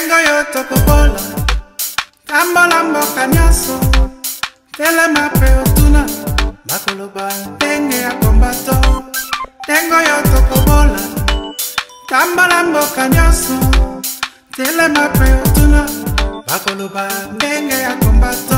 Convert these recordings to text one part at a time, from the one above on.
Tengo yo tokobola, tambola mboka nyaso, telema peotuna, bakoloba ndenge ya kombato. Tengo yo tokobola, tambola mboka nyaso, telema peotuna, bakoloba ndenge ya kombato.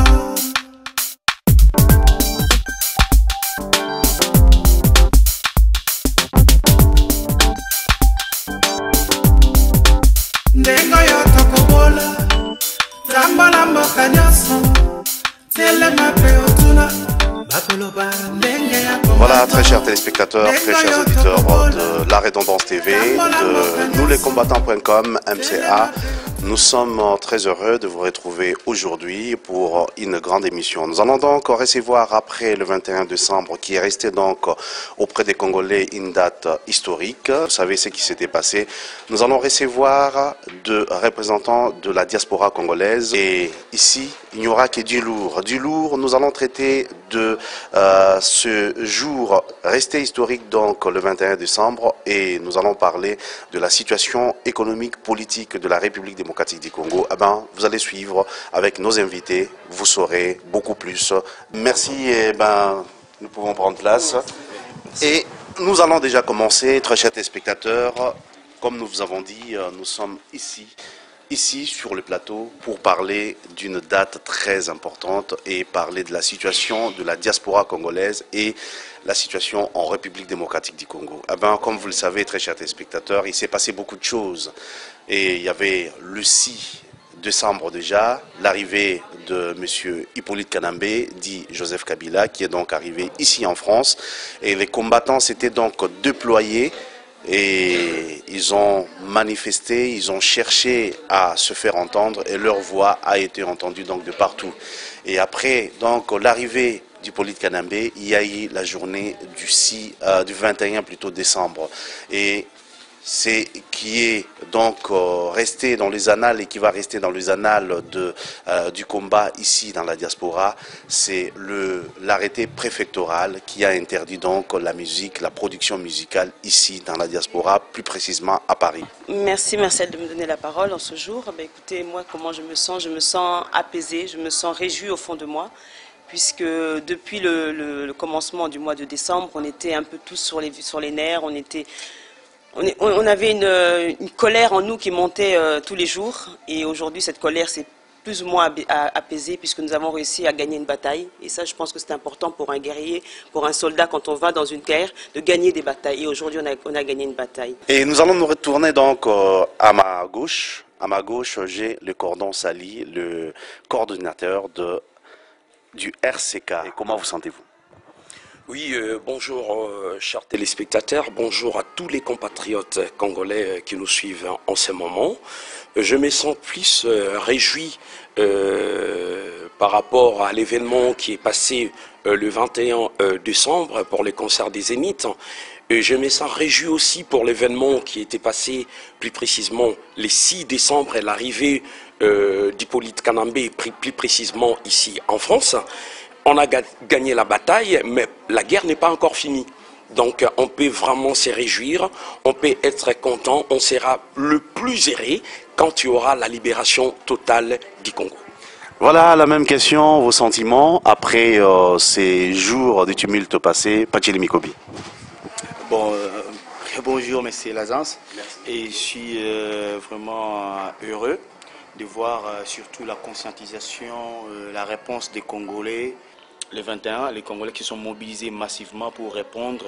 Voilà, très chers téléspectateurs, très chers auditeurs de La Redondance TV, de nousleescombattants.com, MCA. Nous sommes très heureux de vous retrouver aujourd'hui pour une grande émission. Nous allons donc recevoir après le 21 décembre, qui est resté donc auprès des Congolais une date historique. Vous savez ce qui s'était passé. Nous allons recevoir deux représentants de la diaspora congolaise. Et ici, il n'y aura que du lourd. Du lourd, nous allons traiter de ce jour resté historique, donc le 21 décembre. Et nous allons parler de la situation économique, politique de la République démocratique du Congo. Eh ben, vous allez suivre avec nos invités, vous saurez beaucoup plus. Merci, et ben, nous pouvons prendre place. Et nous allons déjà commencer, très chers téléspectateurs. Comme nous vous avons dit, nous sommes ici sur le plateau pour parler d'une date très importante et parler de la situation de la diaspora congolaise et la situation en République démocratique du Congo. Eh ben, comme vous le savez, très chers téléspectateurs, il s'est passé beaucoup de choses. Et il y avait le 6 décembre déjà, l'arrivée de M. Hippolyte Kanambe, dit Joseph Kabila, qui est donc arrivé ici en France. Et les combattants s'étaient donc déployés et ils ont manifesté, ils ont cherché à se faire entendre et leur voix a été entendue donc de partout. Et après donc l'arrivée d'Hippolyte Kanambe, il y a eu la journée du 21 plutôt décembre. Et c'est qui est donc resté dans les annales et qui va rester dans les annales du combat ici dans la diaspora, c'est l'arrêté préfectoral qui a interdit donc la musique, la production musicale ici dans la diaspora, plus précisément à Paris. Merci Marcel de me donner la parole en ce jour. Ben, écoutez, moi comment je me sens apaisée, je me sens réjouie au fond de moi. Puisque depuis le commencement du mois de décembre, on était un peu tous sur les nerfs, on avait une colère en nous qui montait tous les jours. Et aujourd'hui, cette colère s'est plus ou moins apaisée puisque nous avons réussi à gagner une bataille. Et ça, je pense que c'est important pour un guerrier, pour un soldat, quand on va dans une guerre, de gagner des batailles. Et aujourd'hui, on a gagné une bataille. Et nous allons nous retourner donc à ma gauche. À ma gauche, j'ai le cordon Sali, le coordonnateur du RCK. Et comment vous sentez-vous? Oui, bonjour chers téléspectateurs, bonjour à tous les compatriotes congolais qui nous suivent en ce moment. Je me sens plus réjoui par rapport à l'événement qui est passé le 21 décembre pour le concert des Zéniths. Et je me sens réjoui aussi pour l'événement qui était passé plus précisément le 6 décembre et l'arrivée d'Hippolyte Kanambe, plus précisément ici en France. On a gagné la bataille, mais la guerre n'est pas encore finie. Donc on peut vraiment se réjouir, on peut être content, on sera le plus heureux quand il y aura la libération totale du Congo. Voilà la même question, vos sentiments après ces jours de tumulte passés. Pacheli Mikobi. Bon, bonjour Monsieur Lazance, et je suis vraiment heureux de voir surtout la conscientisation, la réponse des Congolais. Le 21, les Congolais qui sont mobilisés massivement pour répondre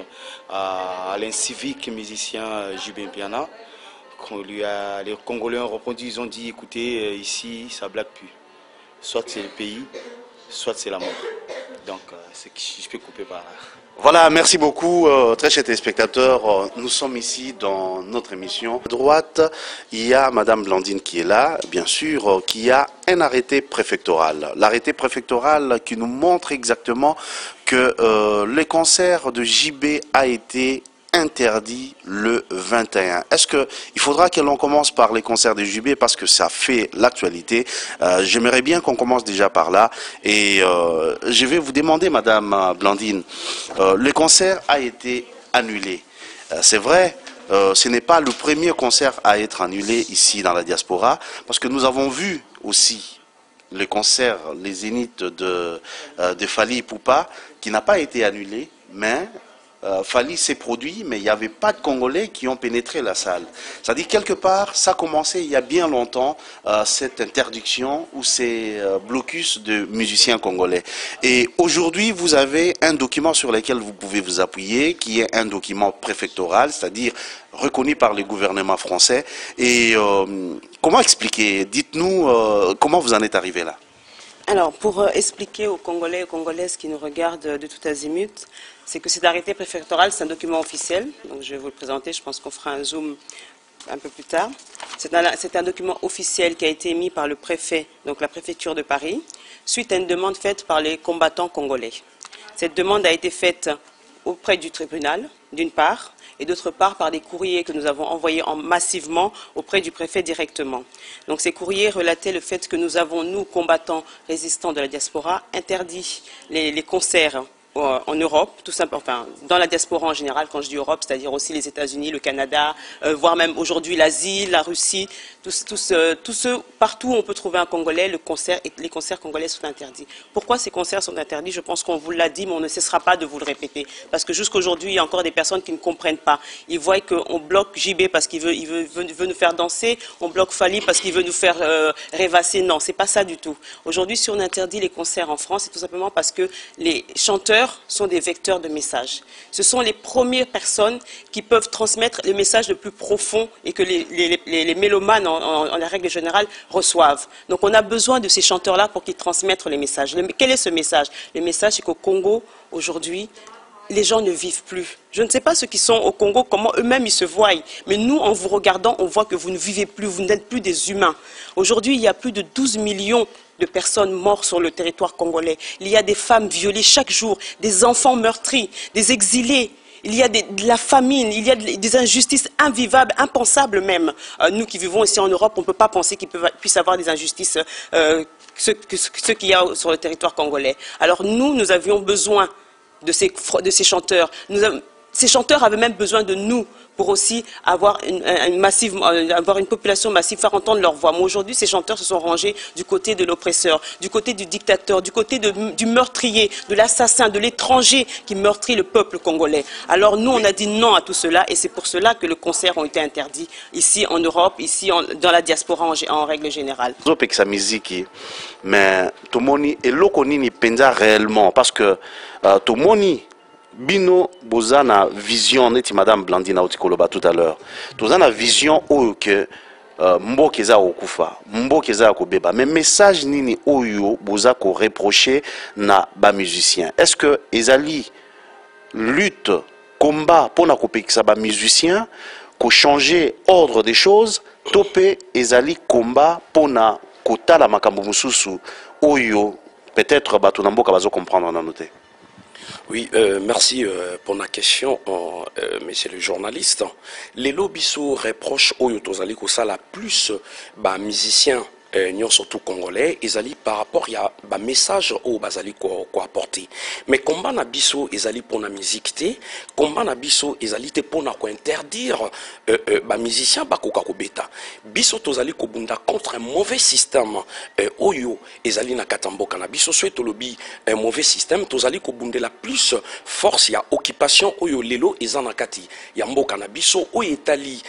à l'incivique musicien JB Mpiana. Les Congolais ont répondu, ils ont dit écoutez, ici ça blague plus. Soit c'est le pays, soit c'est la mort. Donc je peux couper par là. Voilà, merci beaucoup, très chers téléspectateurs. Nous sommes ici dans notre émission. À droite, il y a Madame Blandine qui est là, bien sûr, qui a un arrêté préfectoral. L'arrêté préfectoral qui nous montre exactement que le concert de JB a été interdit le 21. Est-ce que il faudra que l'on commence par les concerts de JB parce que ça fait l'actualité. J'aimerais bien qu'on commence déjà par là et je vais vous demander, Madame Blandine, le concert a été annulé. C'est vrai, ce n'est pas le premier concert à être annulé ici dans la diaspora, parce que nous avons vu aussi le concert, les Zéniths de Fally Ipupa, qui n'a pas été annulé, mais Fally s'est produit, mais il n'y avait pas de Congolais qui ont pénétré la salle. C'est-à-dire, quelque part, ça a commencé il y a bien longtemps, cette interdiction ou ces blocus de musiciens congolais. Et aujourd'hui, vous avez un document sur lequel vous pouvez vous appuyer, qui est un document préfectoral, c'est-à-dire reconnu par le gouvernement français. Et comment expliquer? Dites-nous comment vous en êtes arrivé là. Alors, pour expliquer aux Congolais et aux Congolaises qui nous regardent de tout azimut, c'est que cet arrêté préfectoral, c'est un document officiel. Donc, je vais vous le présenter, je pense qu'on fera un zoom un peu plus tard. C'est un document officiel qui a été émis par le préfet, donc la préfecture de Paris, suite à une demande faite par les combattants congolais. Cette demande a été faite auprès du tribunal, d'une part, et d'autre part par des courriers que nous avons envoyés massivement auprès du préfet directement. Donc ces courriers relataient le fait que nous avons, nous, combattants résistants de la diaspora, interdit les concerts en Europe, tout simplement, enfin, dans la diaspora en général, quand je dis Europe, c'est-à-dire aussi les États-Unis, le Canada, voire même aujourd'hui l'Asie, la Russie, partout où on peut trouver un Congolais, les concerts congolais sont interdits. Pourquoi ces concerts sont interdits? Je pense qu'on vous l'a dit, mais on ne cessera pas de vous le répéter. Parce que jusqu'aujourd'hui, il y a encore des personnes qui ne comprennent pas. Ils voient qu'on bloque JB parce qu'il veut nous faire danser, on bloque Fally parce qu'il veut nous faire rêvasser. Non, c'est pas ça du tout. Aujourd'hui, si on interdit les concerts en France, c'est tout simplement parce que les chanteurs sont des vecteurs de messages. Ce sont les premières personnes qui peuvent transmettre le message le plus profond et que les mélomanes, en la règle générale, reçoivent. Donc on a besoin de ces chanteurs-là pour qu'ils transmettent les messages. Quel est ce message? Le message, c'est qu'au Congo, aujourd'hui, les gens ne vivent plus. Je ne sais pas ceux qui sont au Congo, comment eux-mêmes ils se voient. Mais nous, en vous regardant, on voit que vous ne vivez plus, vous n'êtes plus des humains. Aujourd'hui, il y a plus de 12 millions de personnes mortes sur le territoire congolais. Il y a des femmes violées chaque jour, des enfants meurtris, des exilés. Il y a de la famine, il y a des injustices invivables, impensables même. Nous qui vivons ici en Europe, on ne peut pas penser qu'il puisse y avoir des injustices, ce qu'il y a sur le territoire congolais. Alors nous avions besoin de ces chanteurs. Ces chanteurs avaient même besoin de nous pour aussi avoir une population massive, faire entendre leur voix. Mais aujourd'hui, ces chanteurs se sont rangés du côté de l'oppresseur, du côté du dictateur, du côté du meurtrier, de l'assassin, de l'étranger qui meurtrit le peuple congolais. Alors nous, on a dit non à tout cela et c'est pour cela que les concerts ont été interdits ici en Europe, ici dans la diaspora en règle générale. Mais tout le monde est réellement parce que tout le monde Bino Bozana vision neti Madame Blandine Autikoloba tout à l'heure. Tozana vision oyo que mbokeza okufa, mbokeza kobeba. Mais message nini oyo boza ko reprocher na ba musicien. Est-ce que ezali lutte combat pour na kopekisa ba musicien ko changer ordre des choses, topé ezali combat pour na kotala makambo mususu oyo peut-être batu na mboka bazo comprendre en noté. Oui, merci pour la question, monsieur le journaliste. Les lobbies reprochent aux Tozali Kosala plus musiciens. Surtout congolais, ils allaient par rapport à message au bazali quoi apporter. Mais combat na biso, ils allaient pour la musique té, combat na biso, ils allaient pour na interdire musicien bakoka kobeta. Biso tozali kobunda contre un mauvais système. Oyo, ils allaient na katamboka na biso souhaite lobby un mauvais système. Tozali kobunda la plus force ya occupation oyo lelo ezanakati. Ya mboka na biso oyo etali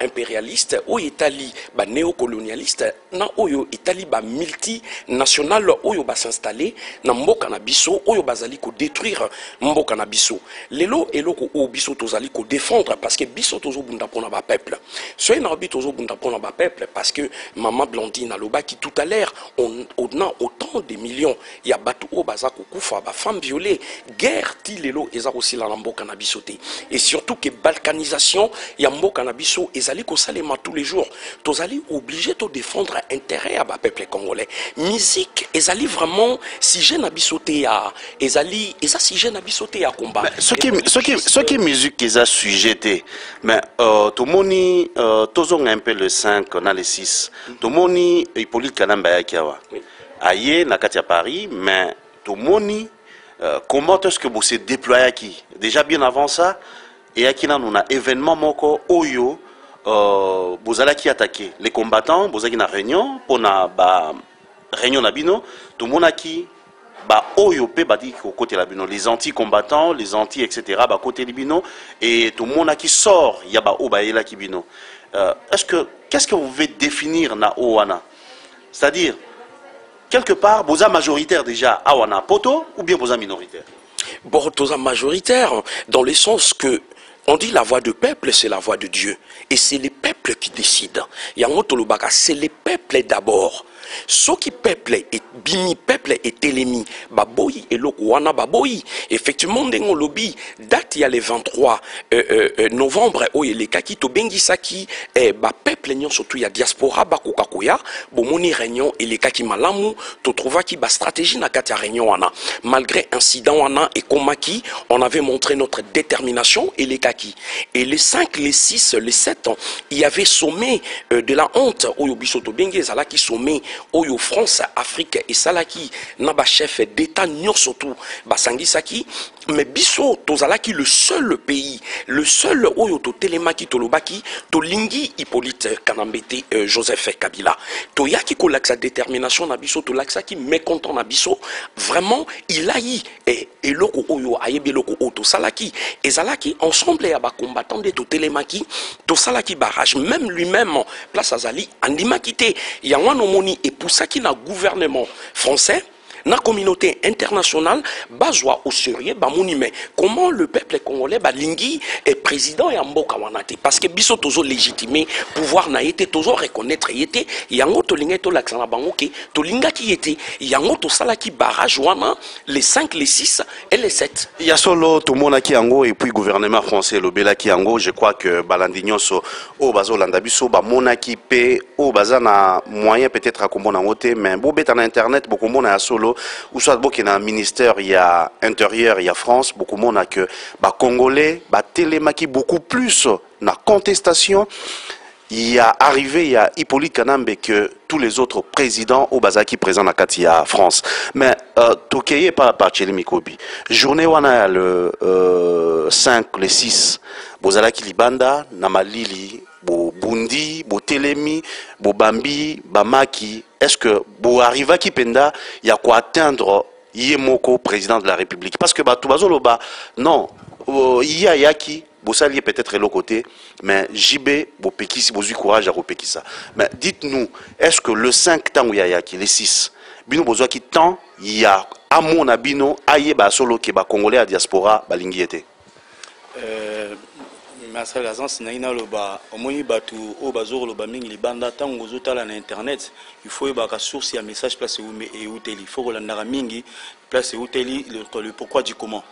impérialiste, oyo etali néocolonialiste na oyo itali multinational oyo s'installer na mboka na biso oyo bazali ko détruire mboka na biso lelo eloko o biso tozali ko défendre parce que biso tozo bunda pona ba peuple soy na bi tozo bunda pona ba peuple parce que maman Blandine aloba qui tout à l'heure on a autant de millions ya batu o bazako kufa ba femmes violées guerre ti lelo eza aussi la mboka na biso te et surtout que balkanisation ya mboka na biso ezali ko salema tous les jours tozali obligé de défendre intérêt à peuple congolais. Musique, ezali vraiment si jeune abisoté à ezali eza si jeune abisoté à combat. Ce qui musique eza sujeté. Mais tout le monde tozong un peu le 5 on a le 6. Tout le monde Hippolyte Kanamba yakiawa. Aye na katia Paris mais tout le monde comment est-ce que vous s'est déployé qui déjà bien avant ça et akina nous na événement moko oyo bozala qui attaqué les combattants bozaki na réunion pour na ba réunion na bino tout monde qui ba oyo pe ba di côté la bino les anti-combattants les anti etc ba côté libino et tout le monde qui sort ya ba o ba ela ki bino est-ce que qu'est-ce que vous pouvez définir na oana, c'est-à-dire quelque part boza majoritaire déjà awana poto ou bien boza minoritaire? Bon, boza majoritaire dans le sens que on dit la voix du peuple, c'est la voix de Dieu. Et c'est les peuples qui décident. C'est les peuples d'abord. Ce qui peuple est bimi, peuple est télémi. Baboyi et l'okouana baboyi. Effectivement, dans lobby, date il y a le 23 novembre, où il y a les kaki, to bengisaki, peuple nyon surtout il y a diaspora, bakokakoya, bomoni réunion et les kaki malamu, to trouva qui ba stratégie na katia réunion wana. Malgré incident wana et komaki, on avait montré notre détermination et les kaki. Et les 5, les 6, les 7 ans, il y avait sommet de la honte, où yobisoto bengi, zalaki sommet, Oyo France, Afrique et Salaki, naba chef d'État nyon surtout, basangi saki, mais biso tozalaki le seul pays, le seul oyo to telemaki tolobaki, to lingi Hippolyte Kanambete Joseph Kabila. To yaki ko laksa détermination na biso, to laksa ki mécontent na biso, vraiment il a eu et loko oyo ayebe loko oto salaki, et zalaki ensemble ya ba combattant de to telemaki, to salaki barrage, même lui-même place azali andimaki te, yangwano moni et pour ça qu'il y a un gouvernement français, la communauté internationale, bazwa au sérieux, mais comment le peuple congolais, lingui est président et amboka wanate, parce que biso tozo légitimé, pouvoir na été, tozo reconnaître été, yango to linga to laksana bangoke, to linga qui était, yango to salaki barrage wana, les 5, les 6 et les 7. Il y a solo tout le monde qui yango et puis gouvernement français, le bela qui yango, je crois que balandignon so, au bazo landabiso, ba monaki pe, au bazana moyen peut-être à combo nangote, mais beau bet en internet, beaucoup de monde a solo. Ou soit beaucoup dans le ministère, il y a intérieur, il y a France, beaucoup de monde a que Congolais, télémaki beaucoup plus na contestation. Il y a arrivé, il y a Hippolyte Kanambe que tous les autres présidents au Bazaki présents na Katia France. Mais Tokeye par Tchéli Mikobi. Journée wana le 5, le 6, Bozalaki Libanda, Namalili, Bo Bundi, Bo Telemi, Bo Bambi, Bamaki. Est-ce que Bo arriva qui penda, il y a quoi atteindre Yemoko, président de la République? Parce que Toubazoloba, non, il y a Yaki, Bossali peut-être l'autre côté, mais JB, Bopekisi, Bozu courage à Repekisa. Mais dites-nous, est-ce que le 5 temps où il y a Yaki, les 6, Bino Bozoa qui temps, il y a Amon Abino, Aye Basolo, qui est Congolais à diaspora, Balingiete? Marcel Lazance naina loba omoni batu o bazoro loba mingi libanda tango zotala na internet il faut y baka source ya message place et uteli faut kolandaka mingi place et uteli le pourquoi du comment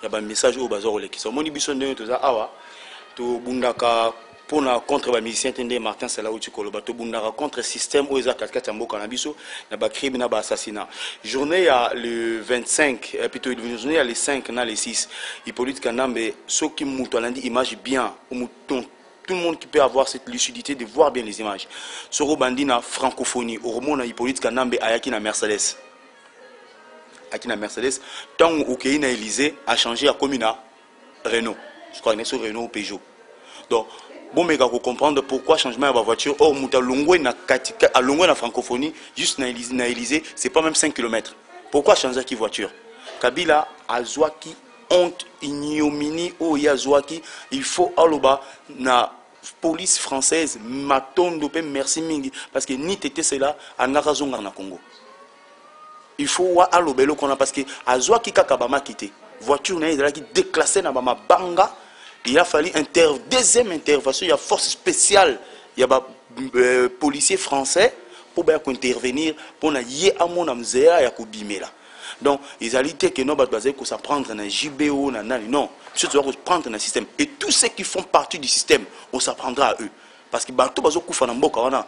ya ba message o bazoro le kiso omoni biso ndenge toza awa to bundaka pona contre ba musicien tende Martin Salauti koloba to bundaka contre système o eza katkata mboka na biso na ba crime na ba assassinat journée ya le 25 et plutôt journée ya le 5 na le 6 Hippolyte Kanambe ce qui muto alandi image bien tout le monde qui peut avoir cette lucidité de voir bien les images soro bandina francophonie au romona Hippolyte Kanambe ayaki na Mercedes akina Mercedes tant au na Élysée a changé à commune Renault je crois que c'est Renault ou Peugeot donc bon mais vous comprendre pourquoi changement de la voiture or muta longwe na katika à longwe na francophonie juste na Élysée c'est pas même 5 km pourquoi changer qui voiture Kabila azwaki honte ignominie o yazwaki il faut aloba na police française matondo pe merci mingi parce que ni tété cela anaka zonga na Congo il faut wa alobelo kona parce que azwaki kakabama quitté voiture na ezala ki déclassé na bama banga. Il a fallu deuxième intervention, il y a force spéciale, il y a des policiers français pour intervenir pour y à mon amzéa et à Koubimela. Donc, ils ont dit que nous devons s'apprendre dans JBO, non, nous devons prendre dans le système. Et tous ceux qui font partie du système, on s'apprendra à eux. Parce que tout le monde a Mboka,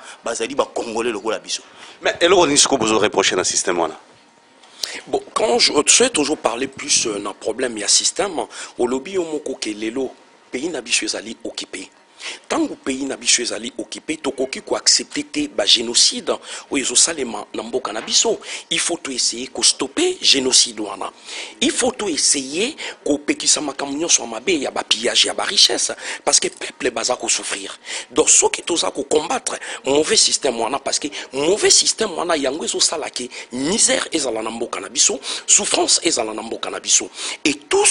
Congolais le rôle à Bissau. Mais et là, est-ce que vous reprochez dans le système? Bon, quand je souhaite toujours parler plus d'un problème, il y a système, au lobby au moko que l'élo, pays n'habitué à occupé. tant que pays na biso ezali occupé tokoki ko accepter te ba génocide o ezo salema na mboka na biso. Il faut tout essayer ko stopper génocide wana. Il faut tout essayer ko pekisa makambo nyonso mabe ya ba pillage ya ba richesse parce que peuple baza ko souffrir. Donc ce qui toza ko combattre mauvais système wana parce que mauvais système wana yango ezo salaki misère ezala na mboka na biso, souffrance ezala na mboka na biso. Et tout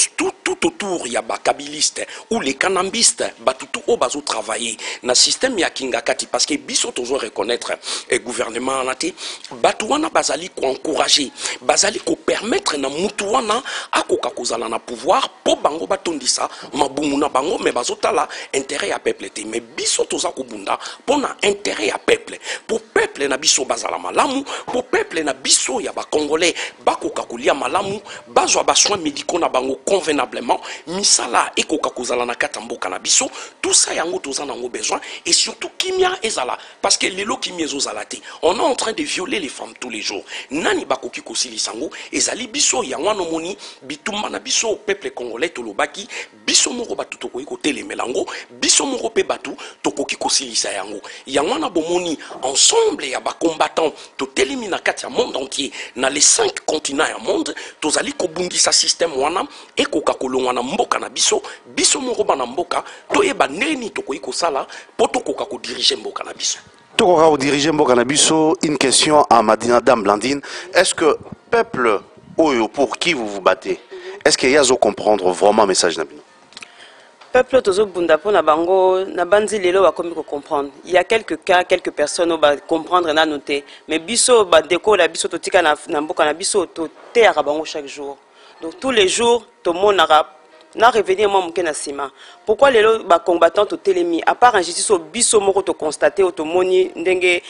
autour ya ba kabiliste ou les canambistes batutu o bazo travailler na système ya kingakati parce que biso tozo reconnaître et gouvernement nati batu wana bazali ko encourager bazali ko permettre na mutu wana akoka kozala na pouvoir po bango batondisa mabumu na bango mais bazotala intérêt ya peuple te mais biso toza ko bunda pona intérêt ya peuple pour peuple na biso bazala malamu pour peuple na biso ya ba congolais bakoka kolia malamu bazwa ba soins médicaux na bango convenablement misala ekoka kozala na kata mboka na biso tout ça yango toza nango besoin et surtout kimia ezala parce que lelo kimia ezozala te on est en train de violer les femmes tous les jours nani bakoki kosilisango ezali biso yango no moni bitumba na biso peuple congolais tolobaki biso moko batu tokoki kotelemelango biso moko pe batu tokoki kosilisa yango na bomoni ensemble ya ba combattants totelemi na kati ya monde entier na les 5 continents ya monde tozali kobundisa système wana ekoka kolongwa na mboka na biso biso moko bana mboka toyeba neni tokoki kosala po tokoka ko diriger mboka na biso. Tokoka ko diriger mboka na biso. Une question à Madame Blandine. Est-ce que peuple oyo pour qui vous vous battez, est-ce qu'il y a à comprendre vraiment message na bino? Peuple tozo bunda po na bango na bandi lelo ba komi ko comprendre. Il y a quelques cas, quelques personnes ba comprendre na noter. Mais biso ba déco la biso totika na mboka na biso to terre bango chaque jour. Donc tous les jours to monara na revenir moi mke na sima. Pourquoi lelo ba combattant to telemi à part injustice au biso moko to constater au to moni ndenge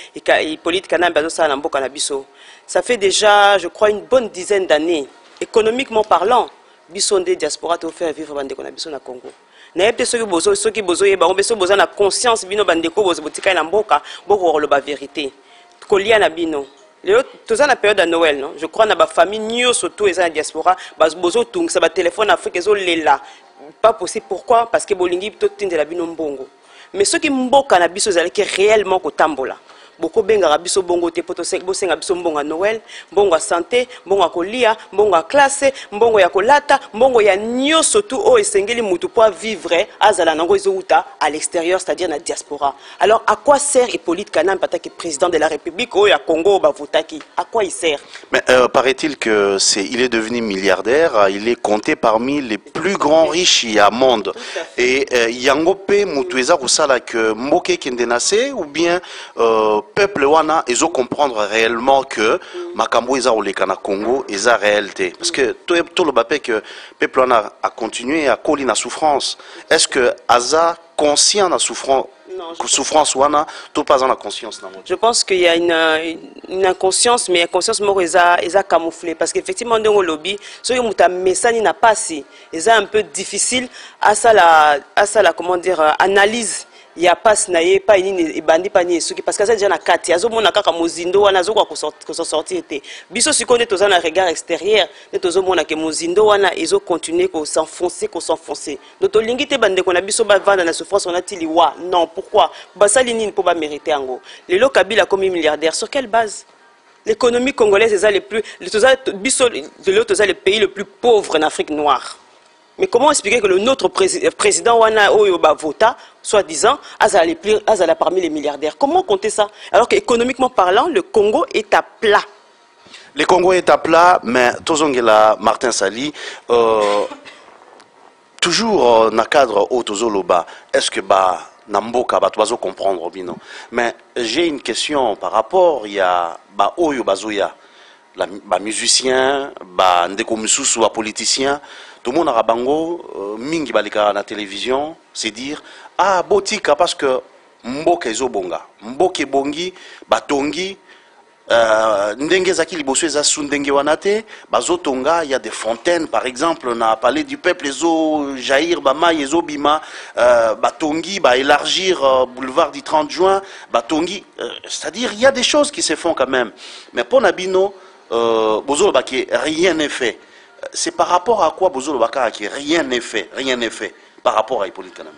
politique na bazo sa na mboka na biso. Ça fait déjà je crois une bonne dizaine d'années économiquement parlant biso ndé diaspora to faire vivre bande ko na biso na Congo. Na yepte soki bozo yeba on beso boza na conscience bino bandeko bozo botika na mboka boko lo ba vérité kolia na bino leo toza na période de Noël non je crois na ba famille nyo surtout eza na diaspora bozo tungisa ba téléphone Afrique ezo lela pas possible pourquoi parce que bolingi to tindela bino mbongo mais soki mboka na biso zalaki réellement kotambola boko benga biso bongo te poto bosenga biso mbongo ya Noël mbongo ya santé mbongo ya kolia mbongo ya classe mbongo ya kolata mbongo ya nyo surtout o esengeli mutu pour vivre azala nango ezouta à l'extérieur c'est-à-dire na diaspora. Alors à quoi sert Hippolyte Kanam Pataki président de la République o ya Congo ba votaki à quoi il sert? Mais paraît-il que il est devenu milliardaire, il est compté parmi les plus grands riches du monde et yangope mutu eza kusala que mboke kendenase ou bien peuple wana ils ont comprendre réellement que makambo eza oleka na Congo eza réalité parce que tout le bapé que peuple wana a continué à coller na souffrance. Est-ce que aza conscient na souffrance? Non, souffrance wana tout pas en la conscience. Je pense qu'il y a une inconscience mais inconscience moko eza camouflée parce qu'effectivement dans le lobby so yo muta mesani na pasi eza un peu difficile à ça la comment dire analyse. Il y a pas naie pas ini bandi pas ni suki parce que ça déjà na kati azo mona kaka mozindo wana zo kwa ko sortir été biso sikonde toza na regard extérieur ne tozo mona ke mozindo wana ezo continuer ko s'enfoncer donc to lingite bande ko na biso ba vanda na souffrance on a tili wa non pourquoi basali nini pour ba mériter ango lelo Kabila comme milliardaire sur quelle base? L'économie congolaise est le pays le plus pauvre en Afrique noire. Mais comment expliquer que notre président Wana Oyoba Vota, soi-disant, Azala parmi les milliardaires? Comment compter ça? Alors qu'économiquement parlant, le Congo est à plat. Le Congo est à plat, mais Tozongela Martin Sali, toujours dans le cadre au Tozoloba, est-ce que Namboka va comprendre bino? Mais j'ai une question par rapport, il y a Oyobazoya, les musiciens, ndeko mususu wa politiciens. Tout le monde a bango mingi balika na télévision, c'est dire ah botika parce que mboka ezobonga mboka bongi batongi ndenge zaki liboso eza sundenge wanate bazotonga il y a des fontaines par exemple on a parlé du peuple ezo jair bama ezo bima batongi ba élargir boulevard du 30 juin batongi c'est-à-dire il y a des choses qui se font quand même mais pour Nabino bozo baki rien n'est fait. C'est par rapport à quoi Bozo Lobaka qui rien n'est fait par rapport à Hippolyte Kanam?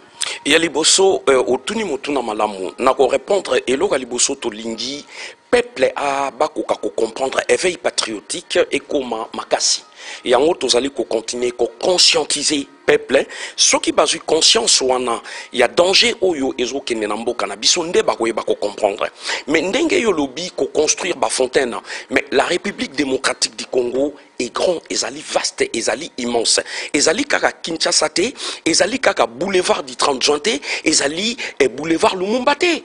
ya liboso otuni motuna malamu nako répondre eloko liboso to lingi peuple a bakoka ko comprendre éveil patriotique et koma makasi yango tozali ko continuer ko conscientiser peuple soki bazui conscience wana ya danger oyo ezokende na mboka na biso nde bakoyeba ko comprendre mais ndenge yo lobi ko construire ba fontaine mais la République démocratique du Congo est grand, ezali vaste, ezali immense. Ezali kaka Kinshasa te, ezali kaka boulevard du 30 juin te, ezali boulevard Lumumba te.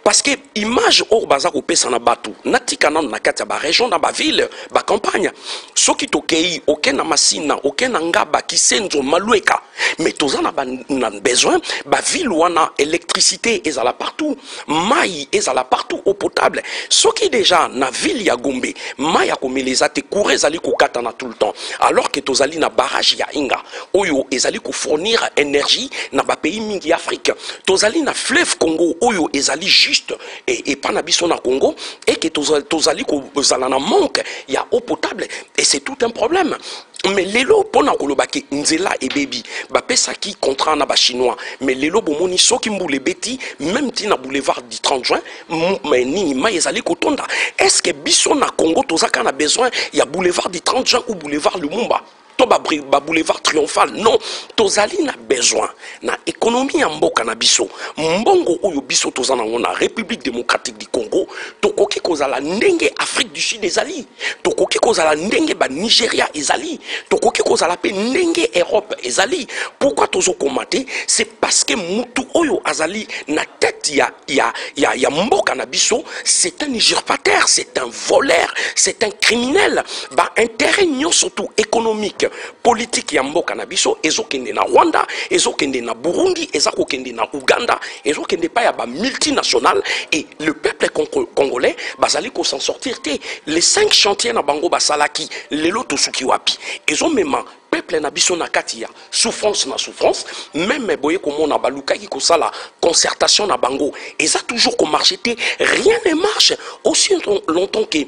Parce que image or baza ko pesa na batu, natika na kati ya ba région na ba ville, ba campagne. Soki tokei, aucun na Masina, aucun na Ngaba, Kisenzo, Malueka, mais tozana na besoin ba ville wana électricité ezala partout, mai ezala partout eau potable. Soki déjà na ville ya Gombe, mai ya komeleza te courez ezali ko na tout le temps alors que tozali na barrage ya Inga oyo ezali ko fournir énergie na ba pays mingi Afrique tozali na fleuve Congo oyo ezali juste et pas na biso na Congo et que tozali ko zala na manque ya eau potable et c'est tout un problème. Mais lelo pona kolobaki nzela et baby ba pesa ki contrat na ba chinois mais lelo bomoni soki mbule beti même ti na boulevard du 30 juin mais ni ma ezali kotonda est-ce que biso na Congo tozaka na besoin ya boulevard du 30 juin ou boulevard Lumumba to ba boulevard triomphal non tozali na besoin na économie ya mboka na biso mbongo oyo biso tozana na République démocratique du Congo tokoki kozala ndenge Afrique du Sud ezali tokoki kozala ndenge ba Nigeria ezali tokoki kozala pe ndenge Europe ezali pourquoi tozo komate c'est parce que mutu oyo azali na tête ya mboka na biso c'est un usurpateur c'est un voleur c'est un criminel ba intérêt nyon surtout économique politique ya mboka na biso ezokende na Rwanda ezokende na Burundi ezakokende na Uganda ezokende pa ya ba multinational et le peuple congolais bazali ko s'en sortir te les 5 chantiers na bango basalaki lelo tosuki wapi ezomema peuple na biso na kati ya souffrance na souffrance même boye komona balukaki ko sala concertation na bango eza toujours ko marcher te rien ne marche aussi longtemps que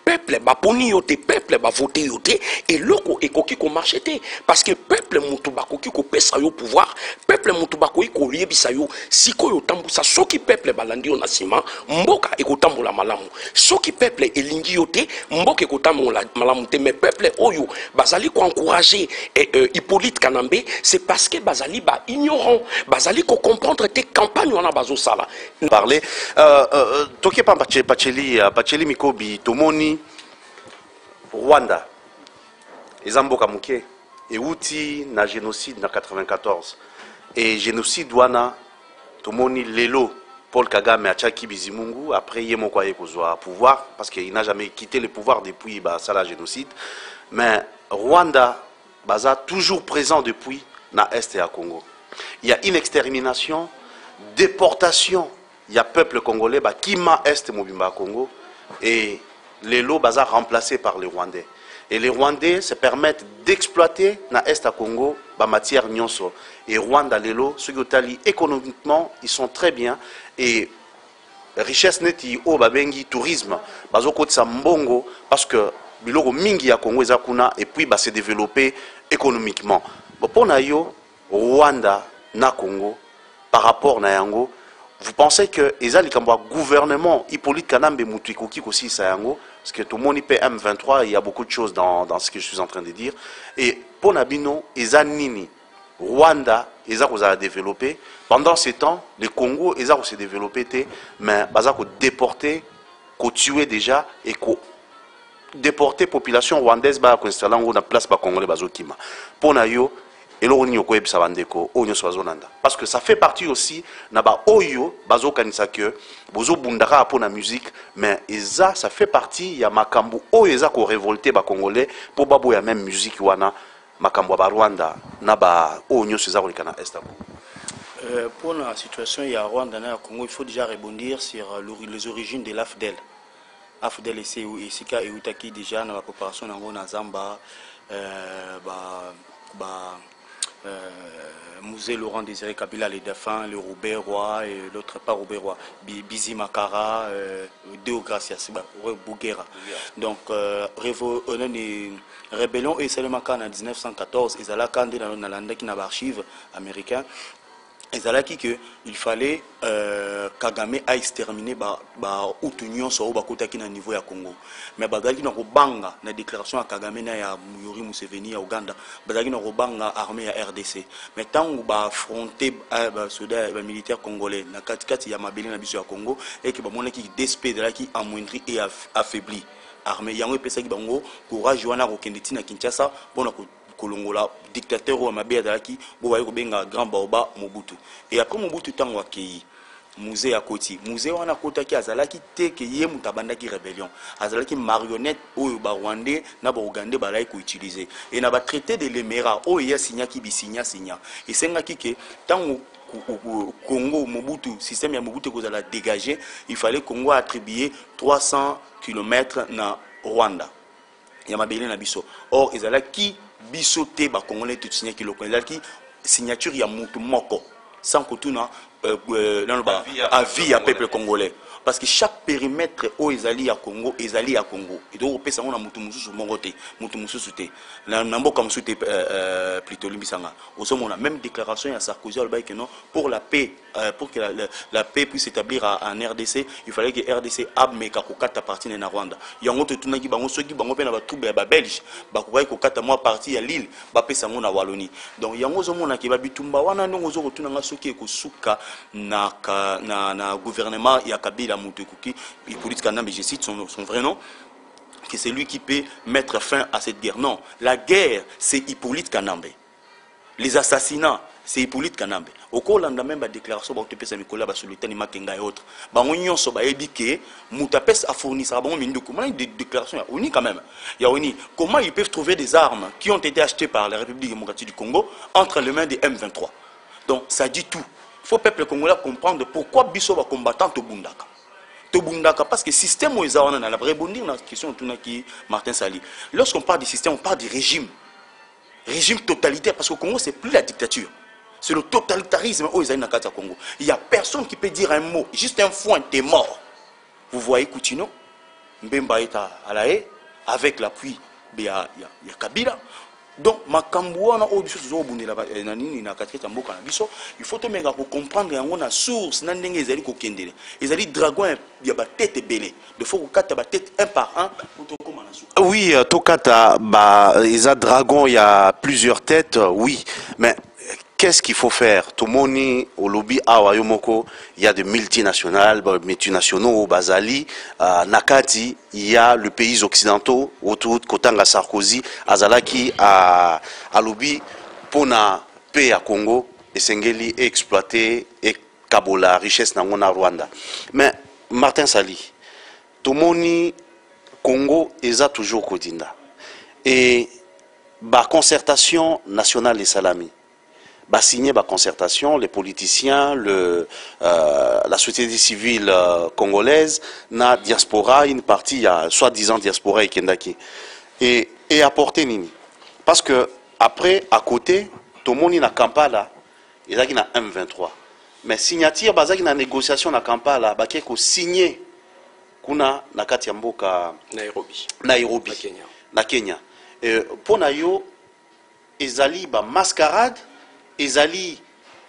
peuple ba poni yote peuple ba voter yote et loko ekoki ko marcher te parce que peuple mutu bakoki ko pesa yo pouvoir peuple mutu bakoki ko yebisa yo sikoyo tambusa soki peuple balandi yo na sima mboka ekotambola malamu soki peuple elingi yote mboka ekotambola malamu te mais peuple oyo bazali ko encourager Hippolyte Kanambe c'est parce que bazali ba ignorant bazali ko comprendre tes campagnes wana bazo sala parler toki pa Pacheli Mikobi tomoni Rwanda ezamboka muke euti na génocide na 94 et génocide wana tomoni lelo Paul Kagame achaki Bizimungu après yemo kwa yekozwa pouvoir parce qu'il n'a jamais quitté le pouvoir depuis ça la génocide mais Rwanda baza toujours présent depuis na est et à Congo. Il y a une extermination, déportation, il y a peuple congolais qui m'a est mobimba Congo et les lots baza remplacés par les Rwandais. Et les Rwandais se permettent d'exploiter na est à Congo ba matière nyonso et Rwanda les lots ceux qui économiquement ils sont très bien et richesse neti o babengi tourisme bazoko tsa mbongo parce que biloko mingi ya Congo ezakuna et puis se développer économiquement. Pour nayo Rwanda na Congo par rapport na yango vous pensez que ezali kamba gouvernement Hippolyte Kanambe mutu ikoki kosi sa yango parce que tout le monde PM23 il y a beaucoup de choses dans ce que je suis en train de dire et pour nabino ezanini Rwanda ezako za développer pendant ces temps le Congo ezako se développer mais bazako déporter ko tuer déjà et ko déporter population rwandaise ba ko installer ngo na place ba congolais bazokima pona yo eloko nyo ko ebisa bandeko onyo swazonanda parce que ça fait partie aussi na ba oyo bazokanisa que bozo bundaka pona musique mais eza ça fait partie ya makambu oyo eza ko révolter ba congolais pour babo ya même musique wana makambu ba Rwanda na ba onyo seza ko likana est pour la situation ya Rwanda na Congo il faut déjà rebondir sur les origines de l'AFDEL. AFDEL et Sika et Utaki déjà dans la préparation dans Zamba, Musée Laurent Désiré Kabila, les défunts, le Roubaix Roi et l'autre pas Roubaix Roi, Bizi Makara, Deo Gracias, Bouguera. Donc, rébellion et c'est le Makana en 1914, ils allaient candidater dans l'archive américain. ezalaki que il fallait Kagame a exterminé Outunion so bakotaki na niveau ya Congo, mais bazalaki na kobanga na déclaration ya Kagame na ya Yoweri Museveni ya Uganda, bazalaki na kobanga armée ya RDC, mais tango ba affronter soldats militaires congolais na katikati ya mabele na biso ya Congo et que bamonaki DSP ezalaki amoindri et affaibli armée yango epesaki bango courage wana kokendeti na Kinshasa mpona kolongola dictateur wa mabe azalaki bo baye kobenga Grand Baoba Mobutu. Et après Mobutu tango akei musée ya Koti, musée wana kotaki azalaki te ke ye mutabandaki rébellion, azalaki marionnette oyo ba Rwandais na ba Ougandais balai ko utiliser et na ba traité de l'Emera oyo ya signaki bisinya signa et sengaki ke tango Congo Mobutu système ya Mobutu kozala dégager, il fallait Congo attribuer 300 km na Rwanda ya mabele na biso. Or ezalaki biso te ba Congolais tout signé ki lokon ezalaki signature ya mutu moko sans kotuna avis à peuple congolais, parce que chaque périmètre où ezali à Congo ezali à Congo et donc opesa ngona mutu mususu mongote mutu mususu te na mboka mususu te plutôt limbisanga osomona même déclaration ya Sarkozy alba que non pour la paix, pour que la paix puisse s'établir en RDC, il fallait que RDC abmeka kokata partie na Rwanda yango to tunaki bango soki bango pe na ba trouble ba Belge ba kokai kokata moi partie ya Lille ba pesa ngona Wallonie. Donc yango zomona ke ba bitumba wana ndongo zo kotunanga soki ekosuka na gouvernement ya Kabila Moutouki, Hippolyte Kanambe, je cite son vrai nom, que c'est lui qui peut mettre fin à cette guerre. Non, la guerre, c'est Hippolyte Kanambe. Les assassinats, c'est Hippolyte Kanambe. Au cours de la même déclaration, sur le Tani Makenga et autres, on a dit que Moutapes a fourni ça. Une déclaration unique quand même. Il y a comment ils peuvent trouver des armes qui ont été achetées par la République démocratique du Congo entre les mains des M23. Donc ça dit tout. Il faut que le peuple congolais comprendre pourquoi Bisso va combattre Tobundaka. Tobundaka, parce que le système où ils ont la vraie bonne la question de Martin Sali. Lorsqu'on parle du système, on parle du régime. Régime totalitaire, parce qu'au Congo, ce n'est plus la dictature. C'est le totalitarisme où ils ont au Congo. Il n'y a personne qui peut dire un mot, juste un foin, t'es mort. Vous voyez Koutino, Mbemba est à la haie, avec l'appui de Kabila. Donc, il faut comprendre la source, les dragons, il y a des têtes belées. Il faut que les têtes un par un. Oui, Tokata, il y a dragons, il y a plusieurs têtes, oui, mais qu'est-ce qu'il faut faire? Tomoni, au lobby Awayomoko, il y a des multinationales, multinationaux, Bazali, Nakati, il y a les pays occidentaux, autour de Kotanga Sarkozy, Azalaki, à lobby, pour na paix à Congo, et Sengeli exploiter et Kabola, richesse na Rwanda. Mais Martin Sali, Tomoni, Congo, ils ont toujours Kodinda. Et la concertation nationale des Salami. Signer la concertation, les politiciens, la société civile congolaise, na diaspora, une partie, soi-disant diaspora et Kendaki. Et apporter Nini. Parce que, après, à côté, tout le monde na Kampala, il y a M23. Mais signature, il y a une négociation na Kampala, il y a signé kuna na Katiamboka, Nairobi, na Kenya. Pour Nayo, ezali ba mascarade, ezali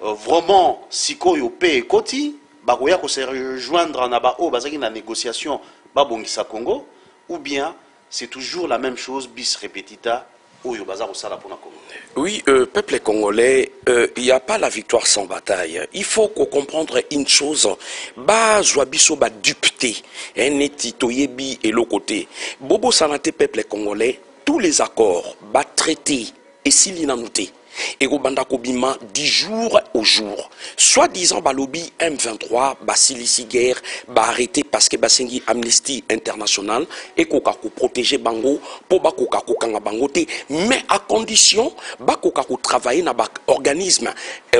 vraiment sikoyo pe ekoti bakoya ko se rejoindre na ba o bazaki na négociation ba bongisa Congo, ou bien c'est toujours la même chose bis repetita oyo bazako sala pona Congo. Oui, peuple congolais, il n'y a pas la victoire sans bataille. Il faut qu'on comprenne une chose. Joabiso ba dupté, Netitoyebi et l'autre côté. Bobo sanate peuple congolais, tous les accords, ba traités et s'il y en a noté. Et Robanda Kobima 10 jours au jour. Soit-disant Balobi M23, Basilisi guerre, arrêté parce que Basengi Amnesty International et Kokako protéger Bango pour Bakokako Kanga Bangote, mais à condition Bakokako travailler dans organisme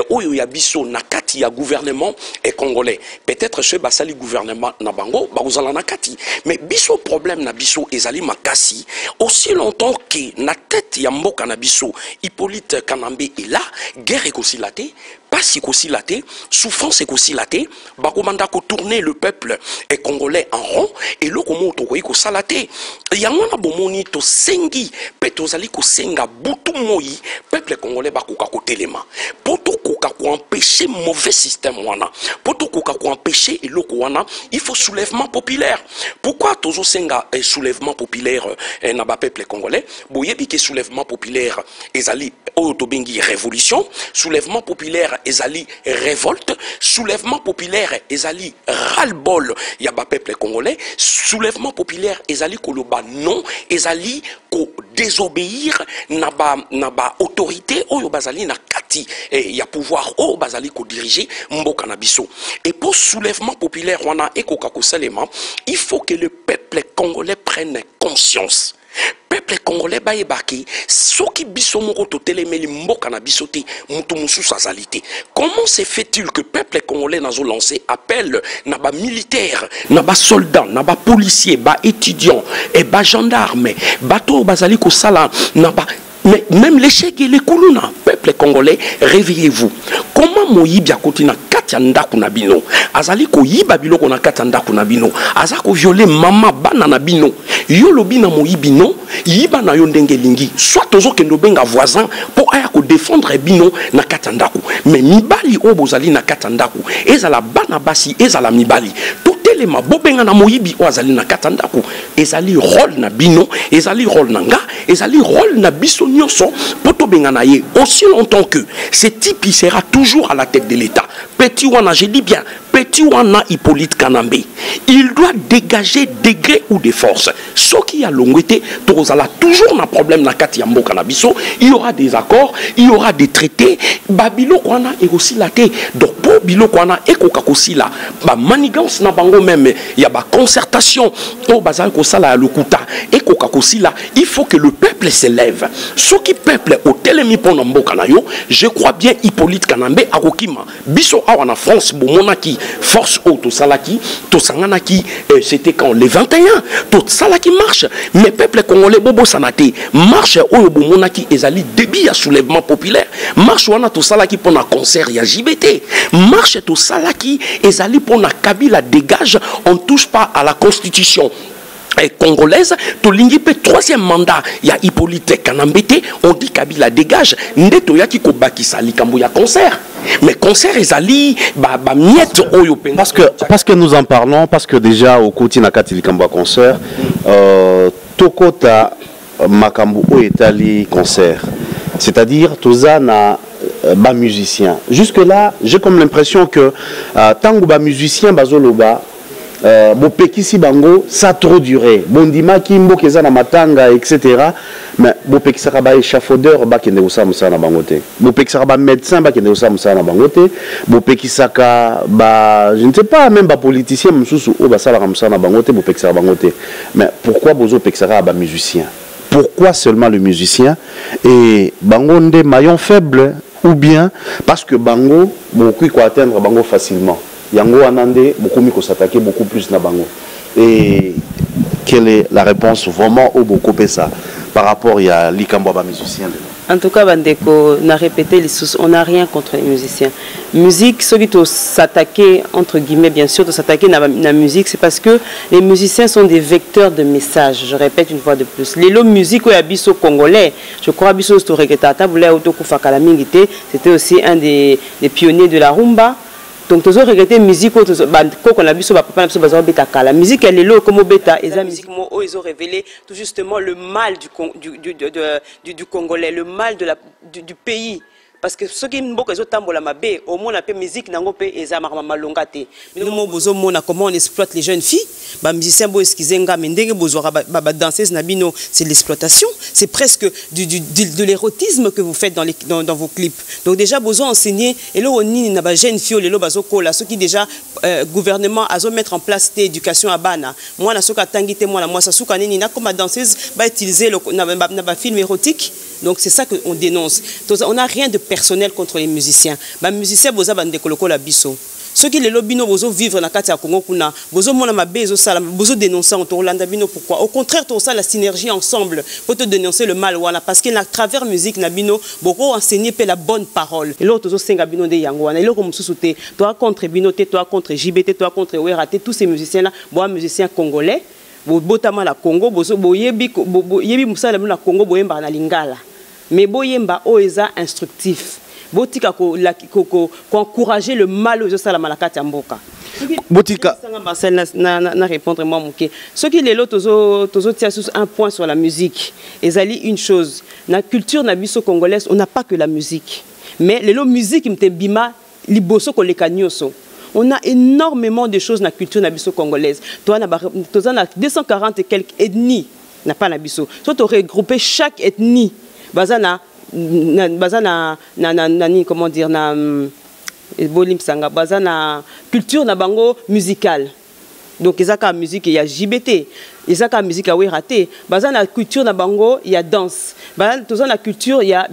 Oyo Yabiso Nakati ya gouvernement et congolais. Peut-être ce Basali gouvernement na Bango, Bauzala Nakati. Mais Biso problème na Biso Ezali Makasi, aussi longtemps que na tête Yamboka na Biso, Hippolyte Kanambe est là, guerre réconciliée, passe aussi la té, souffrance aussi la té, bakomanda ko tourner le peuple et congolais en rond et le comment to ko salaté. Yangona bomoni to sengi peto zali ko senga butu moyi peuple congolais bakoka ko telema. Poto koka ko empêcher mauvais système wana. Poto koka ko empêcher et loko wana, il faut soulèvement populaire. Pourquoi tozo senga soulèvement populaire na ba peuple congolais? Boyebi ke soulèvement populaire ezali otobengi révolution, soulèvement populaire ezali révolte, soulèvement populaire ezali ras-le-bol ya ba peuple congolais, soulèvement populaire ezali koloba non, ezali ko désobéir na ba autorité oyo bazali na kati ya pouvoir o bazali ko diriger mboka na biso. Et pour soulèvement populaire wana ekoka ko salema, il faut que le peuple congolais prenne conscience. Peuple congolais baebaki soki biso moko to telemeli mboka na biso te mutu mususu azali te. Comment se fait-il que peuple congolais nazo lancé appel na ba militaire, na ba soldat, na ba policier, ba étudiant et ba gendarme, bato bazali ko sala na ba mais même l'échec et les koulouna, peuple congolais, réveillez-vous. Comment Moïbi a continué Katianda Kunabino, Azali ko yiba bilo kona Katianda Kunabino, Azako violé mama banana bino, Yolobina Moïbino, yiba na yondenge lingi, soit tozo kendo benga voisin pour ayako défendre bino na Katandaku. Mais mibali obozali na Katandaku, ezala banabasi, ezala mibali. Telema bobenga na moyibi oazali na Katandaku ezali rôle na bino ezali rôle na nga ezali rôle na biso nyonso poto benga na ye aussi longtemps que ce type il sera toujours à la tête de l'État. Petit wana, je dis bien petit wana Hippolyte Kanambe, il doit dégager des gré ou des forces. Ce qui a longété tozala toujours na problème na kati ya mboka na biso, il y aura des accords, il y aura des traités, babilo kwana et aussi la té donc pour bilo kwana et kokakosi la ba manigance na bango même il y a ba concertation au bazal ko sala lokuta et kokakosi la il faut que le peuple s'élève. Ce qui peuple au telemi pona mboka na yo, je crois bien Hippolyte Kanambe akokima biso awa na France bomonaki force auto salaki to sanganaki c'était quand les 21 tout salaki marche mais peuple congolais bobo sanate marche oyo bomonaki ezali débit à soulèvement populaire marche wana to salaki pona concert ya JBT marche to salaki ezali pona Kabila dégage on touche pas à la constitution congolaise, to lingipe troisième mandat, il y a Hippolyte Kanambete, on dit Kabila dégage, ndeto yaki ko bakisa likambo ya concert. Mais concert ezali ba miette oyo parce que nous en parlons parce que déjà au Koutina kati likambo concert tokota makambo o etali concert. C'est-à-dire toza na ba musicien. Jusque là, j'ai comme l'impression que tango ba musicien bazoloba bopekisi bango ça a trop duré bondima kimbo keza na matanga etc. mais bopekisaka ba échafaudeur ba kende kosala musala na bango te bopekisaka ba médecin ba kende kosala musala na bango te bopekisaka ba je ne sais pas même ba politicien mususu o basalaka musala na bango te bopekisaka bango te. Mais pourquoi bozo pekisaka ba musicien? Pourquoi seulement le musicien et bango nde maillon faible ou bien parce que bango beaucoup ko atteindre bango facilement yango anande beaucoup mi ko s'attaquer beaucoup plus na bango. Et quelle est la réponse vraiment au beaucoup ça par rapport à likambo ba musicien? En tout cas, Bandeko, on a répété les sources, on n'a rien contre les musiciens. Musique, ceux qui s'attaquer, entre guillemets, bien sûr, de s'attaquer à la musique, c'est parce que les musiciens sont des vecteurs de messages. Je répète une fois de plus. Les lots musique, au congolais, je crois, Bisso Storeketata, c'était aussi un des pionniers de la rumba. Donc, tous les regretter musique, la musique, elle est là comme bêta. Et la musique, ils ont révélé tout justement le mal du Congolais, le mal du pays. Parce que ceux qui ont au moins la musique n'ont pas et comment on exploite les jeunes filles. Les musiciens c'est l'exploitation. C'est presque de l'érotisme que vous faites dans vos clips. Donc déjà, vous enseignez et là on a jeunes filles ceux qui déjà gouvernement a mettre en place l'éducation à Bana. Moi, moi, ça comme danseuse va utiliser le film érotique. Donc c'est ça qu'on dénonce. On n'a rien de personnel contre les musiciens. Les musiciens, vous avez des la biso. Ceux qui les lobino bozo vivre na kati ya Congo kuna bozo mona mabe zo sala bozo dénoncer en Rolanda bino pourquoi au contraire tout ça la synergie ensemble pour te dénoncer le mal wana parce que na travers musique na bino boko enseigner pe la bonne parole et l'autre zo senga bino de yango wana et l'autre mususu te toi contre bino te toi contre JBT toi contre Werate tous ces musiciens là bon musiciens congolais botama la Congo bozo boyebi yebi musala na Congo boyemba na lingala mais boyemba o eza instructif Botika ko encourager le mal aux salama la kati mboka. Botika Marcel na répondre moi moké. Ce qui les lots tozo tia sur un point sur la musique. Ezali une chose, la culture na biso congolaise, on n'a pas que la musique. Mais les lots musique mte bima liboso ko le kanyoso. On a énormément de choses dans la culture na biso congolaise. Toi na 240 et quelques ethnies n'a pas na biso. Toi tu regroupé chaque ethnie bazana comment dire na bolim sanga bazana culture na bango musicale donc ezaka musique ya JBT ezaka musique ya Werate bazana culture na bango ya danse bazana la culture ya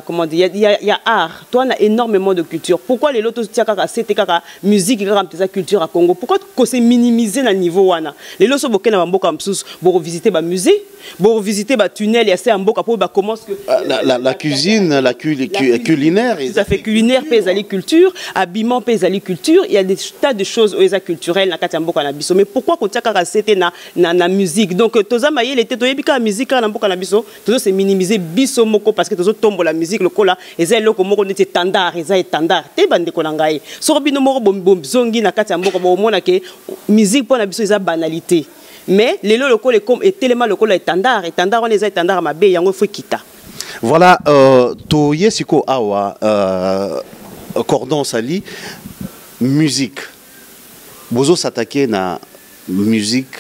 comment dire ya art toi on a énormément de culture pourquoi les lotos tiaka c'était kaka musique kaka mpeza culture à Congo pourquoi ko se minimiser na niveau wana les lotos bokena ba mboka msusu bo revisiter ba musée bo revisiter ba tunnel ya c'est mboka pour ba commence que la cuisine la culinaire ça fait culinaire pezali culture habillement pezali culture il y a des tas de choses oeza culturelles na kati mboka na biso mais pourquoi ko tiaka c'était na musique donc toza mayele était toyebika musique na mboka na biso tozo se minimiser biso moko parce que tozo tombo la musique lokola eza eloko moko neti standard eza standard te bande ko ngai so bino moko bomzongi na kati mboka bo mona ke musique pour na biso eza banalité mais les lokola comme et tellement lokola standard on les standard mabe yango faut kita voilà to yesiko awa cordon sali musique bozo s'attaquer na musique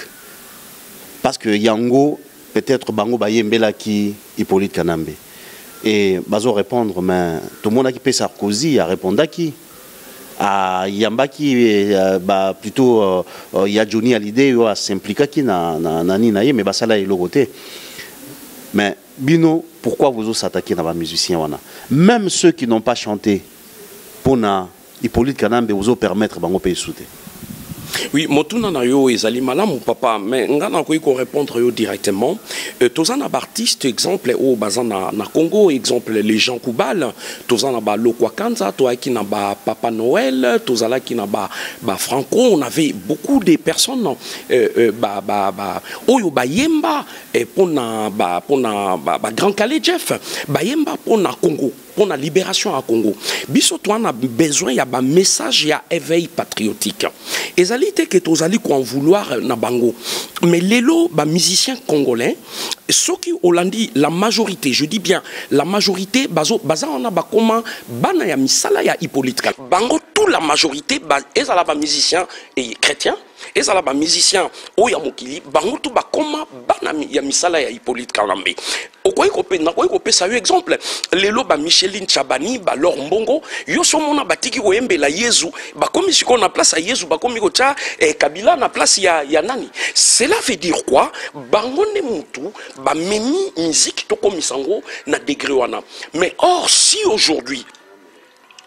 parce que yango peut-être bango bayembela qui Hippolyte Kanambe et bazo répondre mais tout le monde qui peut Sarkozy a répondu qui à Yambaki bah plutôt il y a Johnny Hallyday yo a s'impliquer qui na nani mais basala est côté mais bino pourquoi vous s'attaquer dans les musiciens wana même ceux qui n'ont pas chanté pour na Hippolyte Kanambe vous permettre bango payer souté. Oui, motuna na yo ezali malamu papa, mais ngana ko répondre yo directement. Tozana artiste exemple au bazana na Congo exemple les gens Koubal, tozana ba Lokwakanza, toi qui na ba Papa Noël, tozala qui na ba Franco, on avait beaucoup de personnes oyo ba yemba et pour na Grand Calais Jeff, ba yemba pour na Congo. Pour la libération à Congo. Biso toi on a besoin y a un message y a éveil patriotique. Et ça l'ité que tous allez qu'on vouloir na bango. Mais les lots ba musiciens congolais ceux qui Hollandi la majorité, je dis bien la majorité baza on a ba comment bana ya misala ya Hippolyte Kanambe. Bango toute la majorité et ça là ba musiciens et chrétiens et ça là ba musiciens oya mokili bango tout ba comment bana ya misala ya Hippolyte Kanambe. Okoy kopé ça exemple les lots ba Micheline Chabani ba Laure Mbongo yo somona batiki koyembe la Yezu ba komi siko na place à Yezu ba komi ko cha Kabila na place ya nani cela veut dire quoi bango ne mutu ba memi musique to komisango na degré wana mais or si aujourd'hui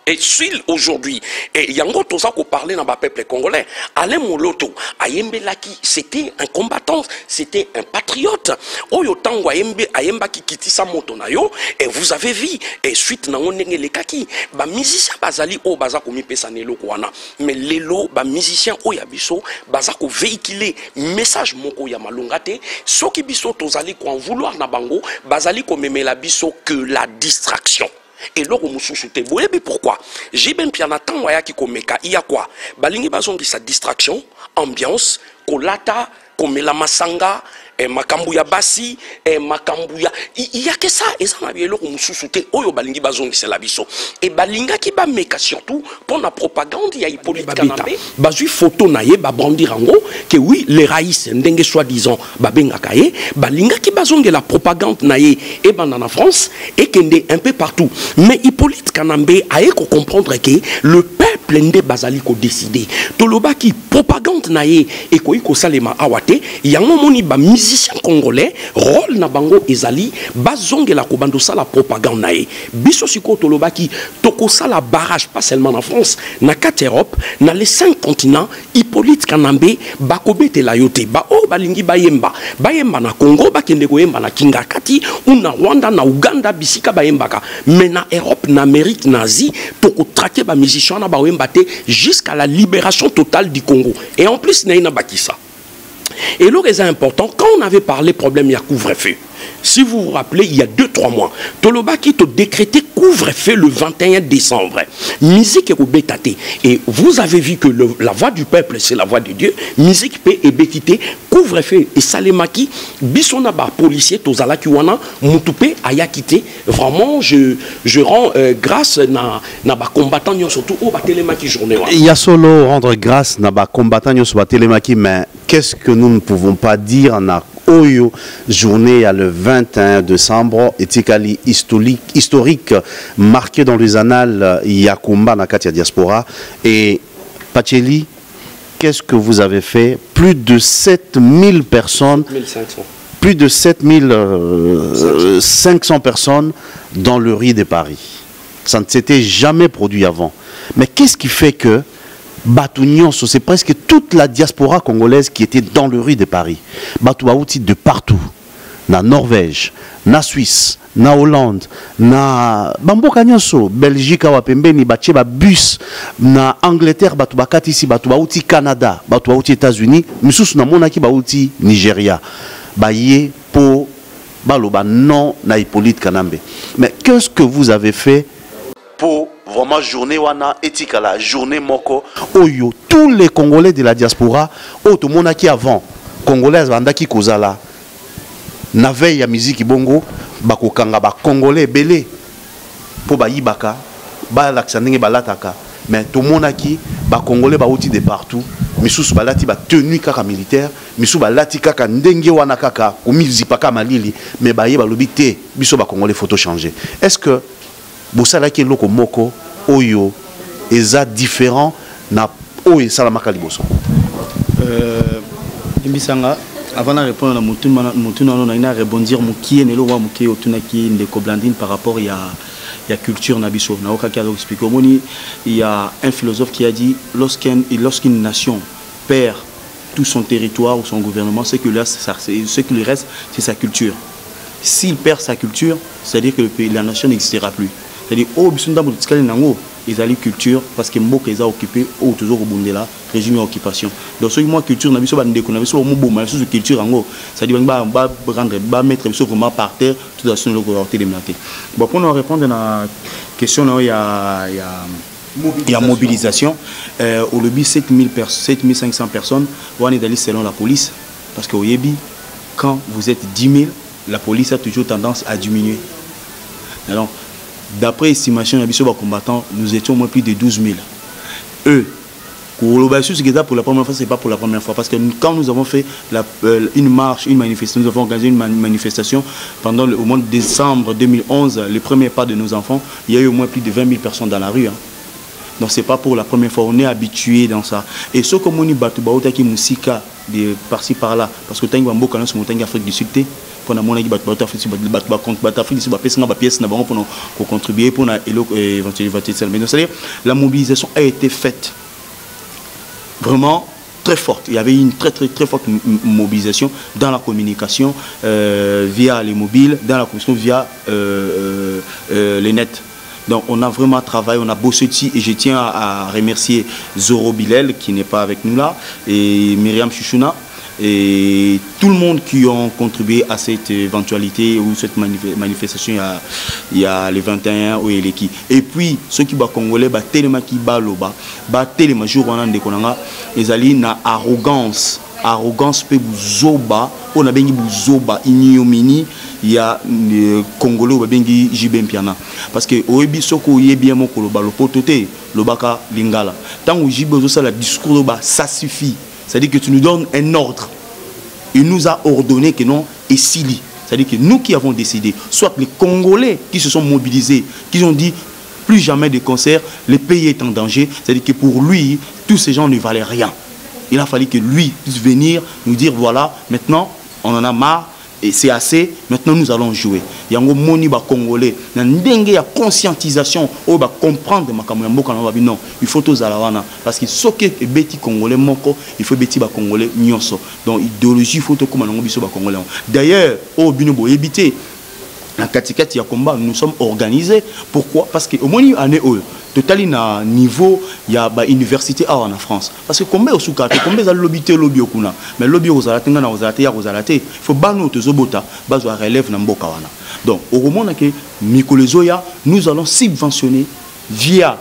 et si aujourd'hui, et yango toza ko parler dans le peuple congolais, Alain Moloto, Ayembelaki, c'était un combattant, c'était un patriote. Oyo tango Ayemba ki kiti sa moto na yo, et vous avez vu, et suite na onenge le kaki, ba musicien bazali o baza ko mi pesa ne loko wana, mais lelo ba musicien o ya biso baza ko véhiculer message moko ya malongate, soki biso tozali ko en vouloir na bango, bazali ko memela biso que la distraction. Et là, vous savez pourquoi? J'ai bien pianatan waya qui komeka. Il y a quoi? Balingi bazongi sa distraction, ambiance, kolata, komela masanga, makambuya basi, makambuya. Il y a que ça. Et ça m'a bien là, vous savez, oyo balingi bazongi c'est la biso. Et balinga qui ba meka surtout pour la propagande, il y a Hippolyte Kanambe. Bazui photo naye ba brandir ango que oui les raïs ndenge soi-disant babenga kaye balinga qui bazongi la propagande naye et ben en France et kende un peu partout. Mais Hippolyte Kanambe a comprendre que le peuple pleinde bazali ko décider toloba ki propagande na ye et ko salema awate yango moni ba musicien congolais rôle na bango ezali bazongela ko bando sala propagande na ye biso siko toloba ki toko sala barrage pas seulement en France na 4 Europe na les 5 continents Hippolyte Kanambe bakobete la yote ba o balingi bayemba na Congo bakende ko yemba na Kingakati na Rwanda na Uganda bisika bayembaka mais na Europe na Amérique nazi toko traquer ba musiciens na ba wembate jusqu'à la libération totale du Congo et en plus na ina bakisa. Et le raison important quand on avait parlé problème ya couvre-feu. Si vous vous rappelez, il y a 2-3 mois, Toloba qui a décrété couvre-feu le 21 décembre. Musique et bétate. Et vous avez vu que la voix du peuple, c'est la voix de Dieu. Musique et bétité, couvre-feu. Et Salemaki, Bisonaba, policier, Tozala Kiwana, Moutoupé, Ayakité. Vraiment, je rends grâce na ba combattant, surtout au Batelemaki journée. Il y a solo rendre grâce na ba combattant, sur Batelemaki, mais qu'est-ce que nous ne pouvons pas dire na Oyo, journée à le 21 décembre, etikali historique marqué dans les annales Yakumba Nakatia Diaspora. Et Pacheli, qu'est-ce que vous avez fait? Plus de 7000 personnes, 1500. Plus de 7500 personnes dans le riz de Paris. Ça ne s'était jamais produit avant. Mais qu'est-ce qui fait que Batounion, c'est presque toute la diaspora congolaise qui était dans le riz de Paris. Batouaouti de partout. Na Norvège, na Suisse, na Hollande, na Bamboka Nyonso, Belgique, Wapembeni, Bacheba bus, na Angleterre, Batoubakati ici, Batouaouti Canada, Batouaouti États-Unis, Moussous na Monaki Baouti Nigeria. Baye po Baloba non na Hippolyte Kanambe. Mais qu'est-ce que vous avez fait pour vraiment journée wana etikala journée moko oyo tous les Congolais de la diaspora auto monaki avant congolaise bandaki kozala na veille ya musique bongo bakokanga ba congolais belé po bayibaka ba laksandenge balataka mais to monaki ba congolais ba outi de partout misusu balati ba tenue kaka militaire misusu balati kaka ndenge wana kaka komizipaka malili mais baye balobi te biso ba congolais photo changer. Est-ce que Bosala ki loko moko oyo eza différent na oyo salamaka liboso? Dimbisanga avant de répondre à Moutuna on a rebondir mukie nelo wa mukie otunaki ndeko Blandine par rapport il y a culture nabiso na oka kialo expliquer au moni il y a un philosophe qui a dit lorsqu'une nation perd tout son territoire ou son gouvernement ce qui lui reste c'est sa culture. S'il perd sa culture, c'est-à-dire que la nation n'existera plus. C'est-à-dire, oh, ils ont culture parce que Mboka les a occupés, ou toujours au Bundela, régime d'occupation. Donc, ce moi culture, on a vu ça, culture en gros. C'est-à-dire, on va mettre vraiment par terre, tout à fait, on va déménager. Bon, pour nous répondre à la question, il y a mobilisation. Au lobby, 7500 personnes, on est allé selon la police. Parce qu'au Yébi, quand vous êtes 10 000, la police a toujours tendance à diminuer. Alors, d'après estimation de combattants, nous étions au moins plus de 12 000. Eux, pour la première fois, ce n'est pas pour la première fois. Parce que quand nous avons fait une marche, une manifestation, nous avons organisé une manifestation pendant au mois de décembre 2011, le premier pas de nos enfants, il y a eu au moins plus de 20 000 personnes dans la rue. Hein. Donc, ce n'est pas pour la première fois. On est habitué dans ça. Et ce que nous avons fait, de par-ci par-là, parce que nous avons fait en Afrique du Sud. Pour contribuer pour la mobilisation a été faite vraiment très forte. Il y avait une très forte mobilisation dans la communication via les mobiles, dans la communication via les nets. Donc on a vraiment travaillé, on a bossé dessus et je tiens à remercier Zoro Bilel qui n'est pas avec nous là et Myriam Chouchouna et tout le monde qui ont contribué à cette éventualité ou cette manifestation il y a les 21 ou les qui. Et puis ceux qui sont congolais, tellement qui baloba, tellement jour on a des konanga, ils allaient na arrogance pe buzoba, on a bengi buzoba ignomini. Il y a Congolais ou bengi Jibem Piana parce que oebi soko yebi mo koloba lo pototé lo baka lingala tant que Jibe ça le discours ba ça suffit, c'est-à-dire que tu nous donnes un ordre, il nous a ordonné que non et sili, c'est-à-dire que nous qui avons décidé, soit les Congolais qui se sont mobilisés, qui ont dit plus jamais de concert, le pays est en danger. C'est-à-dire que pour lui, tous ces gens ne valaient rien. Il a fallu que lui puisse venir nous dire, voilà, maintenant, on en a marre, et c'est assez, maintenant nous allons jouer. Il y a un moni congolais, il y a une conscientisation, on va comprendre, non, il faut tous aller parce que ce qui est bêti congolais, il faut bêti congolais, donc idéologie, il faut tout comme on congolais. D'ailleurs, au binobo éviter, la katikati ya combat, nous sommes organisés. Pourquoi? Parce qu'au moins, année total na niveau il y a ba université en France parce que combien au soukate combien za lobby okuna mais lobby ozalate ngana ozalate ya ozalate il faut bano tozobota bazo relève na mboka wana donc au moment que Mikolezoya nous allons subventionner via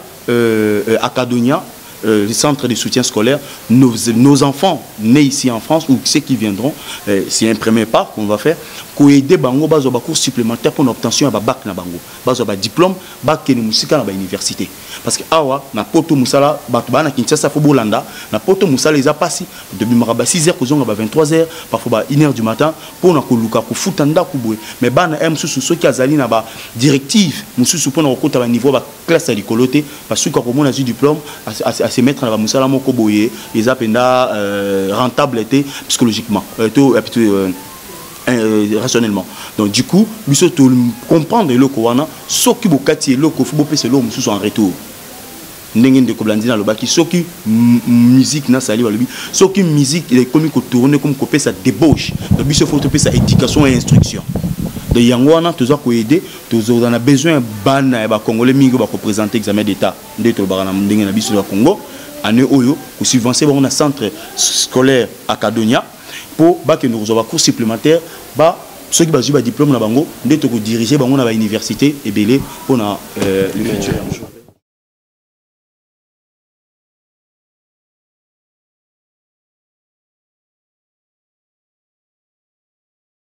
Acadonia le centre de soutien scolaire, nos enfants nés ici en France ou ceux qui viendront, c'est un premier pas qu'on va faire, pour aider bango bazo ba cours supplémentaires pour l'obtention de bac na bango, bazo ba diplôme, bac ke musika na ba université. Parce que awa na poto musala bato bana Kinshasa fo bolanda, na poto musala les a passé depuis maraba 6h kozonga ba 23h, parfois ba 1h du matin pour na koluka ko futanda ku boye. Mais bana mususu soki azali na ba directive mususu pour na kokota ba niveau ba classe à l'écoloté parce que comme on a eu diplôme à se mettre dans la musala moko boye, les apenda rentabilité psychologiquement, rationnellement. Donc du coup, nous sommes comprendre le Kowana, ce qui bokati le kofubo pese lo mususu en retour. Ndenge de koblandina lo baki soki musique na sali walobi soki musique il est comme ko tourner comme ko pesa débauche. Donc biso faut pesa éducation et instruction. De Yangwana, tu as aider, tu as besoin de Congolais mingi ba représenter examen d'état de Tolbarana ndenge na biso Congo année oyo ko subventionner un centre scolaire Acadonia pour ba que nous avons cours supplémentaire ba ceux qui bazui ba diplôme na bango ndé to ko diriger bango na ba université et belé pour na le futur.